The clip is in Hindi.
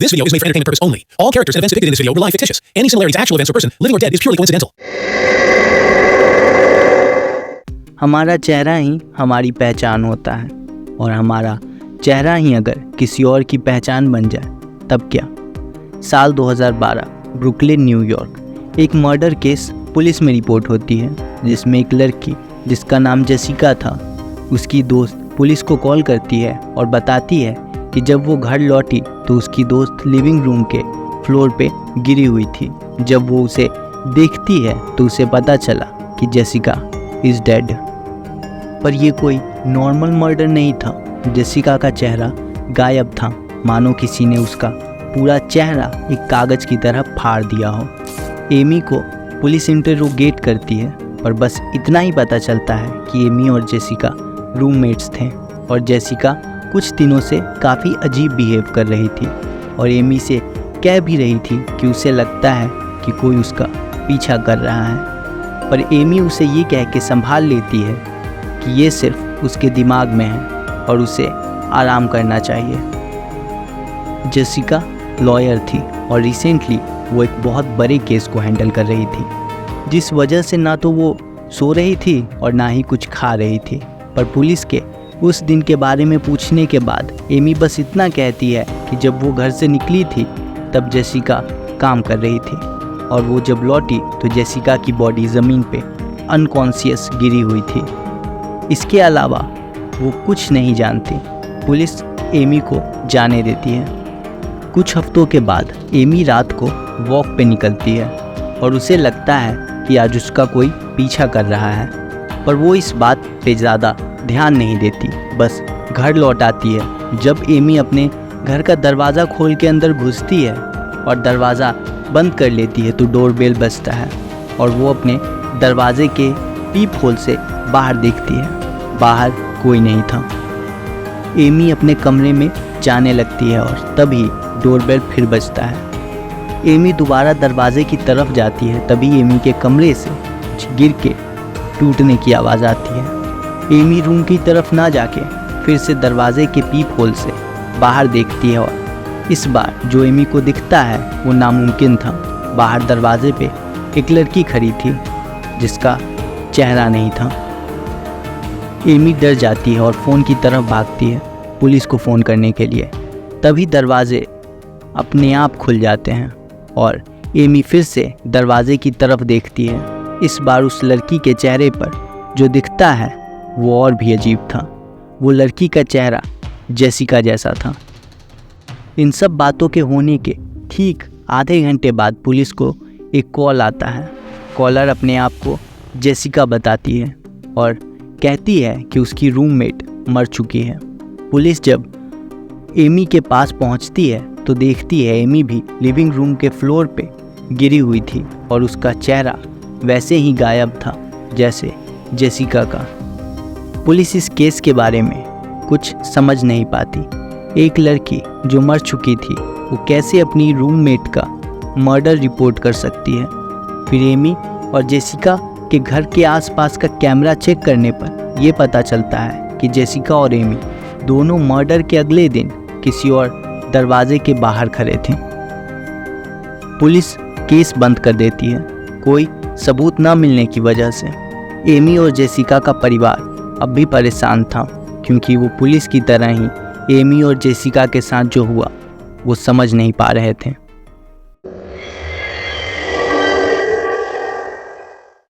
This video is made for entertainment purpose only. All characters and events depicted in this video were live fictitious. Any similarity to actual events or person, living or dead, is purely coincidental. हमारा चेहरा ही हमारी पहचान होता है और हमारा चेहरा ही अगर किसी और की पहचान बन जाए तब क्या। साल 2012 ब्रुकलिन न्यूयॉर्क एक मर्डर केस पुलिस में रिपोर्ट होती है जिसमें एक लड़की जिसका नाम जेसिका था, उसकी दोस्त पुलिस को कॉल करती है और बताती है कि जब वो घर लौटी तो उसकी दोस्त लिविंग रूम के फ्लोर पे गिरी हुई थी। जब वो उसे देखती है तो उसे पता चला कि जेसिका इज़ डेड। पर ये कोई नॉर्मल मर्डर नहीं था। जेसिका का चेहरा गायब था, मानो किसी ने उसका पूरा चेहरा एक कागज़ की तरह फाड़ दिया हो। एमी को पुलिस इंटरोगेट करती है पर बस इतना ही पता चलता है कि एमी और जेसिका रूममेट्स थे और जेसिका कुछ दिनों से काफ़ी अजीब बिहेव कर रही थी और एमी से कह भी रही थी कि उसे लगता है कि कोई उसका पीछा कर रहा है। पर एमी उसे ये कह के संभाल लेती है कि ये सिर्फ उसके दिमाग में है और उसे आराम करना चाहिए। जेसिका लॉयर थी और रिसेंटली वो एक बहुत बड़े केस को हैंडल कर रही थी, जिस वजह से ना तो वो सो रही थी और ना ही कुछ खा रही थी। पर पुलिस के उस दिन के बारे में पूछने के बाद एमी बस इतना कहती है कि जब वो घर से निकली थी तब जेसिका काम कर रही थी और वो जब लौटी तो जेसिका की बॉडी ज़मीन पे अनकॉन्शियस गिरी हुई थी। इसके अलावा वो कुछ नहीं जानती। पुलिस एमी को जाने देती है। कुछ हफ्तों के बाद एमी रात को वॉक पे निकलती है और उसे लगता है कि आज उसका कोई पीछा कर रहा है, पर वो इस बात पे ज़्यादा ध्यान नहीं देती, बस घर लौट आती है। जब एमी अपने घर का दरवाज़ा खोल के अंदर घुसती है और दरवाज़ा बंद कर लेती है तो डोरबेल बजता है और वो अपने दरवाजे के पीप होल से बाहर देखती है। बाहर कोई नहीं था। एमी अपने कमरे में जाने लगती है और तभी डोरबेल फिर बजता है। एमी दोबारा दरवाजे की तरफ जाती है, तभी एमी के कमरे से गिर के टूटने की आवाज़ आती है। एमी रूम की तरफ ना जाके फिर से दरवाजे के पीप होल से बाहर देखती है और इस बार जो एमी को दिखता है वो नामुमकिन था। बाहर दरवाजे पे एक लड़की खड़ी थी जिसका चेहरा नहीं था। एमी डर जाती है और फ़ोन की तरफ भागती है पुलिस को फ़ोन करने के लिए। तभी दरवाजे अपने आप खुल जाते हैं और एमी फिर से दरवाजे की तरफ देखती है। इस बार उस लड़की के चेहरे पर जो दिखता है वो और भी अजीब था। वो लड़की का चेहरा जेसिका जैसा था। इन सब बातों के होने के ठीक आधे घंटे बाद पुलिस को एक कॉल आता है। कॉलर अपने आप को जेसिका बताती है और कहती है कि उसकी रूममेट मर चुकी है। पुलिस जब एमी के पास पहुंचती है तो देखती है एमी भी लिविंग रूम के फ्लोर पे गिरी हुई थी और उसका चेहरा वैसे ही गायब था जैसे जेसिका का। पुलिस इस केस के बारे में कुछ समझ नहीं पाती। एक लड़की जो मर चुकी थी वो कैसे अपनी रूममेट का मर्डर रिपोर्ट कर सकती है। फिर एमी और जेसिका के घर के आसपास का कैमरा चेक करने पर यह पता चलता है कि जेसिका और एमी दोनों मर्डर के अगले दिन किसी और दरवाजे के बाहर खड़े थे। पुलिस केस बंद कर देती है कोई सबूत न मिलने की वजह से। एमी और जेसिका का परिवार अब भी परेशान था क्योंकि वो पुलिस की तरह ही एमी और जेसिका के साथ जो हुआ वो समझ नहीं पा रहे थे।